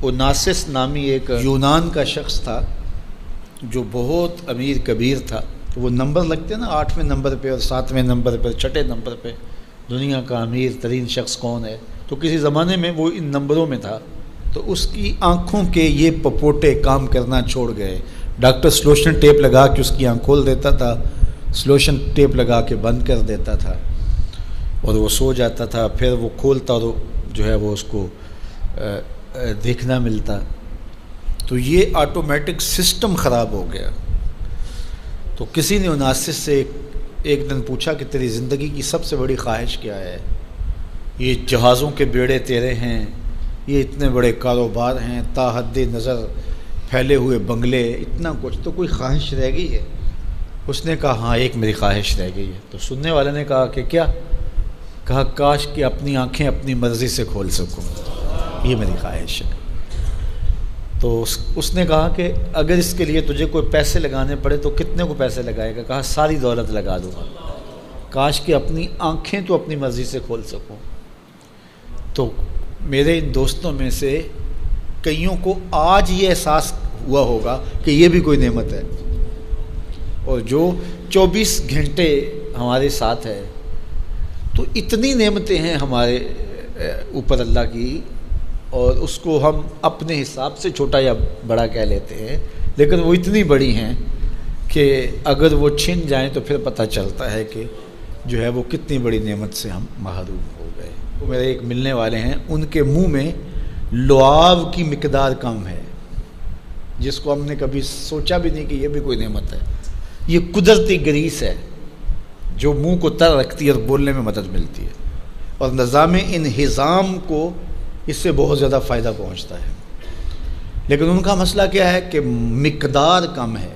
اوناسس نامی ایک یونان کا شخص تھا جو بہت امیر کبیر تھا. تو وہ نمبر لگتے ہیں نا، 8ویں نمبر پہ اور 7ویں نمبر پہ، 6 نمبر پہ دنیا کا امیر ترین شخص کون ہے. تو کسی زمانے میں وہ ان نمبروں میں تھا. تو اس کی آنکھوں کے یہ پپوٹے کام کرنا چھوڑ گئے. ڈاکٹر سلوشن ٹیپ لگا کے اس کی آنکھ کھول دیتا تھا، سلوشن ٹیپ لگا کے بند کر دیتا تھا اور وہ سو جاتا تھا. پھر وہ کھولتا اور جو ہے وہ اس کو دیکھنا ملتا. تو یہ آٹومیٹک سسٹم خراب ہو گیا. تو کسی نے اوناسس سے ایک دن پوچھا کہ تیری زندگی کی سب سے بڑی خواہش کیا ہے؟ یہ جہازوں کے بیڑے تیرے ہیں، یہ اتنے بڑے کاروبار ہیں، تا حد نظر پھیلے ہوئے بنگلے، اتنا کچھ، تو کوئی خواہش رہ گئی ہے؟ اس نے کہا ہاں ایک میری خواہش رہ گئی ہے. تو سننے والے نے کہا کہ کیا؟ کہا کاش کہ اپنی آنکھیں اپنی مرضی سے کھول سکوں، یہ میری خواہش ہے. تو اس نے کہا کہ اگر اس کے لیے تجھے کوئی پیسے لگانے پڑے تو کتنے کو پیسے لگائے گا؟ کہا ساری دولت لگا دوں گا. کاش کہ اپنی آنکھیں تو اپنی مرضی سے کھول سکوں. تو میرے ان دوستوں میں سے کئیوں کو آج یہ احساس ہوا ہوگا کہ یہ بھی کوئی نعمت ہے. اور جو 24 گھنٹے ہمارے ساتھ ہے، تو اتنی نعمتیں ہیں ہمارے اوپر اللہ کی، اور اس کو ہم اپنے حساب سے چھوٹا یا بڑا کہہ لیتے ہیں، لیکن وہ اتنی بڑی ہیں کہ اگر وہ چھن جائیں تو پھر پتہ چلتا ہے کہ جو ہے وہ کتنی بڑی نعمت سے ہم محروم ہو گئے. وہ میرے ایک ملنے والے ہیں، ان کے منہ میں لعاب کی مقدار کم ہے، جس کو ہم نے کبھی سوچا بھی نہیں کہ یہ بھی کوئی نعمت ہے. یہ قدرتی گریس ہے جو منہ کو تر رکھتی ہے اور بولنے میں مدد ملتی ہے، اور نظام انہضام کو اس سے بہت زیادہ فائدہ پہنچتا ہے. لیکن ان کا مسئلہ کیا ہے کہ مقدار کم ہے.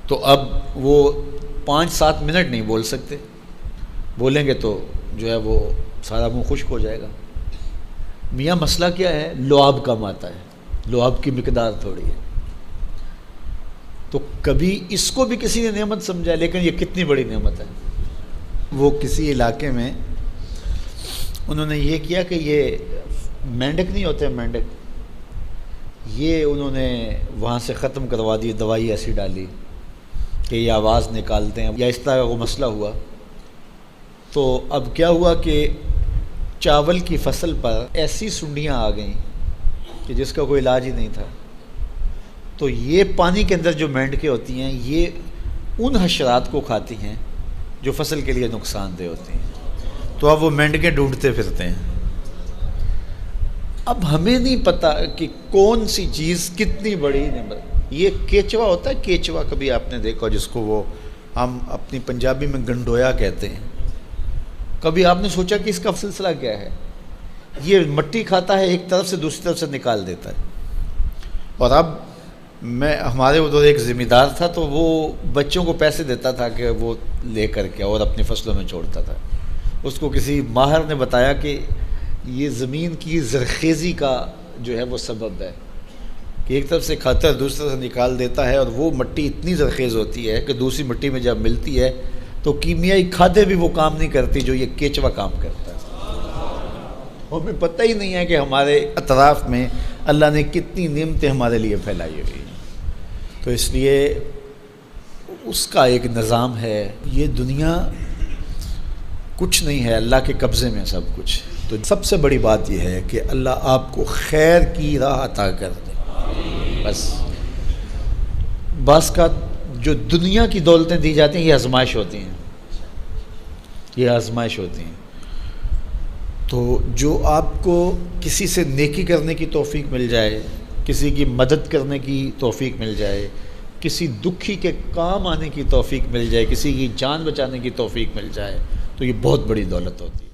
تو اب وہ 5-7 منٹ نہیں بول سکتے، بولیں گے تو جو ہے وہ سارا منہ خشک ہو جائے گا. میاں مسئلہ کیا ہے؟ لعاب کم آتا ہے، لعاب کی مقدار تھوڑی ہے. تو کبھی اس کو بھی کسی نے نعمت سمجھا، لیکن یہ کتنی بڑی نعمت ہے. وہ کسی علاقے میں انہوں نے یہ کیا کہ یہ مینڈک نہیں ہوتے، مینڈک، یہ انہوں نے وہاں سے ختم کروا دی، دوائی ایسی ڈالی کہ یہ آواز نکالتے ہیں یا اس طرح کا وہ مسئلہ ہوا. تو اب کیا ہوا کہ چاول کی فصل پر ایسی سنڈیاں آ گئیں کہ جس کا کوئی علاج ہی نہیں تھا. تو یہ پانی کے اندر جو مینڈکیں ہوتی ہیں، یہ ان حشرات کو کھاتی ہیں جو فصل کے لیے نقصان دہ ہوتی ہیں. تو اب وہ مینڈکیں ڈھونڈتے پھرتے ہیں. اب ہمیں نہیں پتہ کہ کون سی چیز کتنی بڑی نعمت. یہ کیچوا ہوتا ہے، کیچوا کبھی آپ نے دیکھا جس کو وہ ہم اپنی پنجابی میں گنڈویا کہتے ہیں. کبھی آپ نے سوچا کہ اس کا سلسلہ کیا ہے؟ یہ مٹی کھاتا ہے، ایک طرف سے دوسری طرف سے نکال دیتا ہے. اور اب ہمارے ادھر ایک ذمہ دار تھا، تو وہ بچوں کو پیسے دیتا تھا کہ وہ لے کر کے اور اپنی فصلوں میں چھوڑتا تھا. اس کو کسی ماہر نے بتایا کہ یہ زمین کی زرخیزی کا جو ہے وہ سبب ہے کہ ایک طرف سے کھاتا ہے دوسری طرف سے نکال دیتا ہے، اور وہ مٹی اتنی زرخیز ہوتی ہے کہ دوسری مٹی میں جب ملتی ہے تو کیمیائی کھادیں بھی وہ کام نہیں کرتی جو یہ کیچوا کام کرتا ہے. ہمیں پتہ ہی نہیں ہے کہ ہمارے اطراف میں اللہ نے کتنی نعمتیں ہمارے لیے پھیلائی ہوئی ہیں. تو اس لیے اس کا ایک نظام ہے. یہ دنیا کچھ نہیں ہے، اللہ کے قبضے میں سب کچھ. تو سب سے بڑی بات یہ ہے کہ اللہ آپ کو خیر کی راہ عطا کر دے. بس بعض کا جو دنیا کی دولتیں دی جاتی ہیں یہ آزمائش ہوتی ہیں، یہ آزمائش ہوتی ہیں. تو جو آپ کو کسی سے نیکی کرنے کی توفیق مل جائے، کسی کی مدد کرنے کی توفیق مل جائے، کسی دکھی کے کام آنے کی توفیق مل جائے، کسی کی جان بچانے کی توفیق مل جائے، تو یہ بہت بڑی دولت ہوتی ہے.